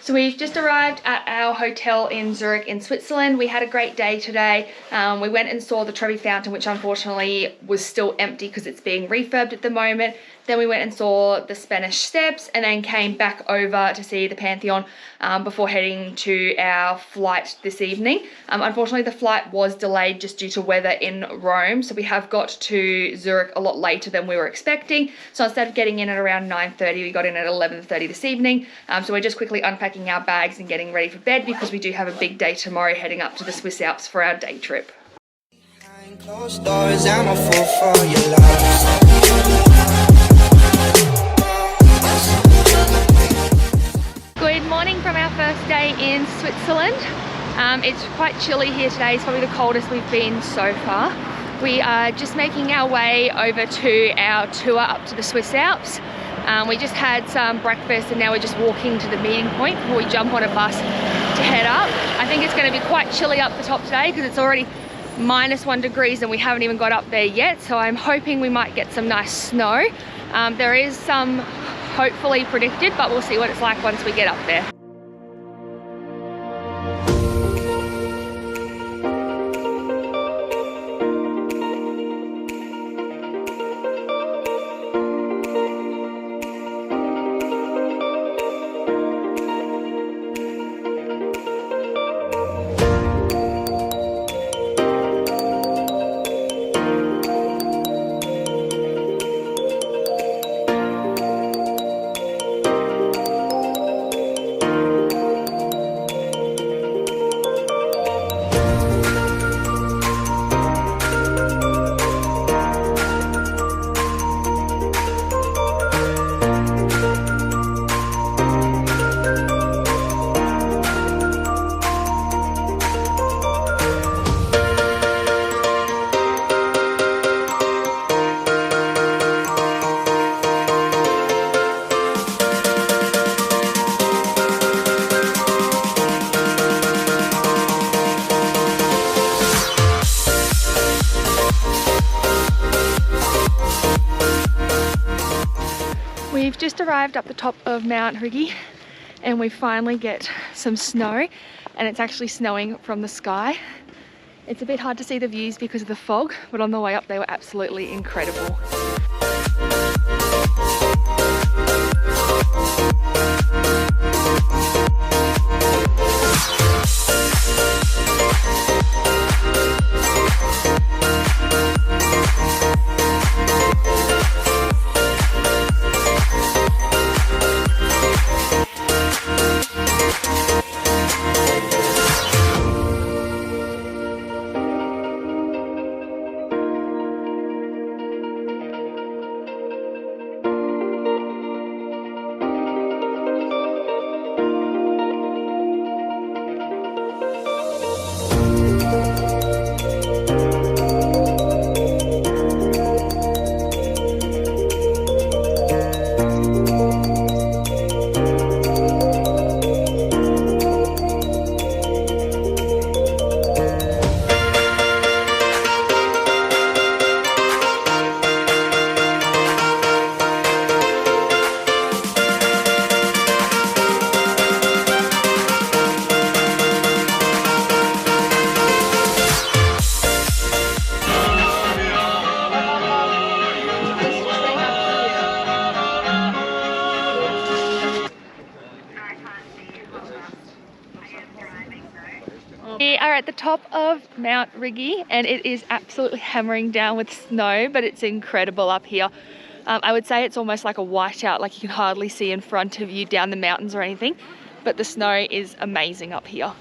So we've just arrived at our hotel in Zurich in Switzerland. We had a great day today. We went and saw the Trevi Fountain, which unfortunately was still empty because it's being refurbed at the moment. Then we went and saw the Spanish Steps and then came back over to see the Pantheon before heading to our flight this evening. Unfortunately, the flight was delayed just due to weather in Rome. So we have got to Zurich a lot later than we were expecting. So instead of getting in at around 9:30, we got in at 11:30 this evening. So we're just quickly unpacking our bags and getting ready for bed because we do have a big day tomorrow heading up to the Swiss Alps for our day trip. Closed doors, I'm a fool for your love. Good morning from our first day in Switzerland. It's quite chilly here today. It's probably the coldest we've been so far. We are just making our way over to our tour up to the Swiss Alps. We just had some breakfast and now we're just walking to the meeting point before we jump on a bus to head up. I think it's going to be quite chilly up the top today because it's already -1 degrees and we haven't even got up there yet. So I'm hoping we might get some nice snow. There is some hopefully predicted, but we'll see what it's like once we get up there. We've just arrived up the top of Mount Rigi and we finally get some snow, and it's actually snowing from the sky. It's a bit hard to see the views because of the fog, but on the way up they were absolutely incredible. We are at the top of Mount Rigi and it is absolutely hammering down with snow, but it's incredible up here. I would say it's almost like a whiteout, like you can hardly see in front of you down the mountains or anything, but the snow is amazing up here.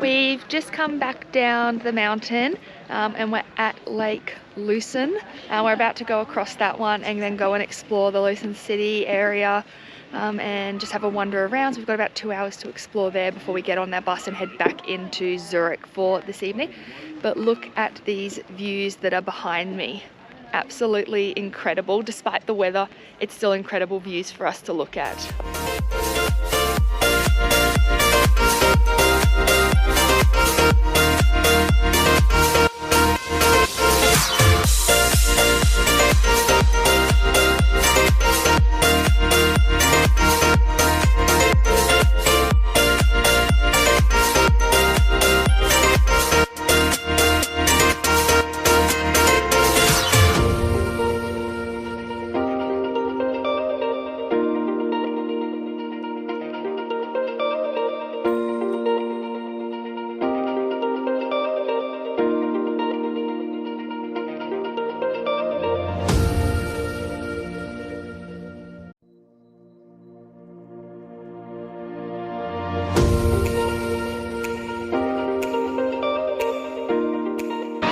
We've just come back down the mountain and we're at Lake Lucerne. We're about to go across that one and then go and explore the Lucerne city area and just have a wander around. So we've got about 2 hours to explore there before we get on that bus and head back into Zurich for this evening. But look at these views that are behind me. absolutely incredible. Despite the weather, it's still incredible views for us to look at.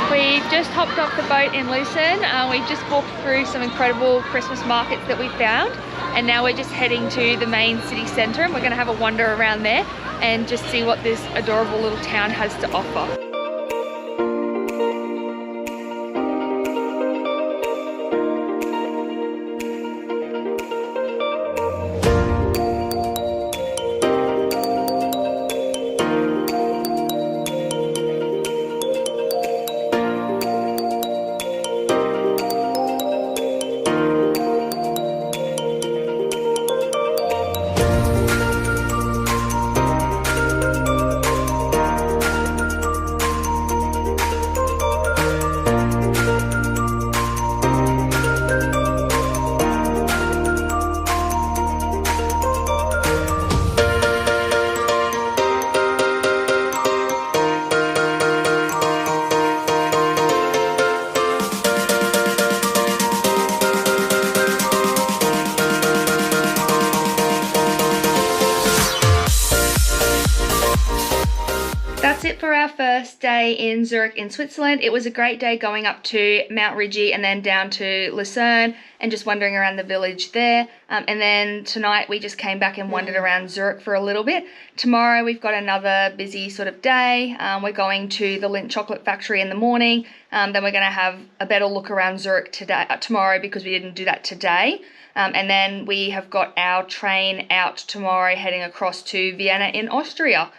We've just hopped off the boat in Lucerne. We've just walked through some incredible Christmas markets that we found, and now we're just heading to the main city centre, and we're going to have a wander around there and just see what this adorable little town has to offer. That's it for our first day in Zurich in Switzerland. It was a great day going up to Mount Rigi and then down to Lucerne and just wandering around the village there. And then tonight we just came back and wandered around Zurich for a little bit. Tomorrow we've got another busy sort of day. We're going to the Lindt Chocolate Factory in the morning. Then we're going to have a better look around Zurich tomorrow because we didn't do that today. And then we have got our train out tomorrow heading across to Vienna in Austria.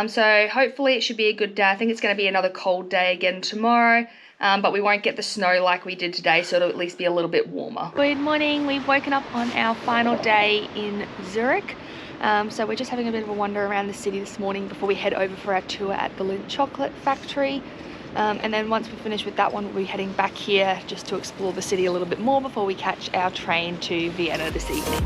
So hopefully it should be a good day. I think it's going to be another cold day again tomorrow, but we won't get the snow like we did today, so it'll at least be a little bit warmer. Good morning. We've woken up on our final day in Zurich. So we're just having a bit of a wander around the city this morning before we head over for our tour at the Lindt Chocolate Factory. And then once we finish with that one, we'll be heading back here just to explore the city a little bit more before we catch our train to Vienna this evening.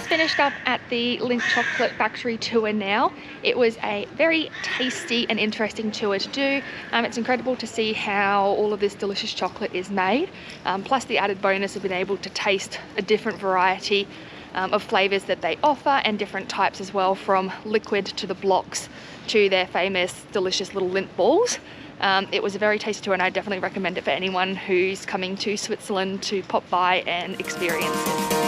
just finished up at the Lindt Chocolate Factory tour now. It was a very tasty and interesting tour to do. It's incredible to see how all of this delicious chocolate is made, plus the added bonus of being able to taste a different variety of flavors that they offer, and different types as well, from liquid to the blocks to their famous delicious little Lindt balls. It was a very tasty tour, and I definitely recommend it for anyone who's coming to Switzerland to pop by and experience it.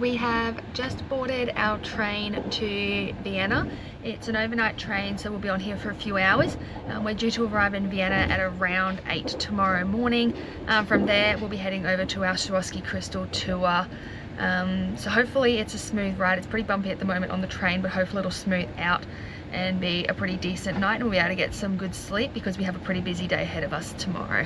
We have just boarded our train to Vienna. It's an overnight train, so we'll be on here for a few hours. We're due to arrive in Vienna at around 8 tomorrow morning. From there, we'll be heading over to our Swarovski crystal tour. So hopefully it's a smooth ride. It's pretty bumpy at the moment on the train, but hopefully it'll smooth out and be a pretty decent night, and we'll be able to get some good sleep because we have a pretty busy day ahead of us tomorrow.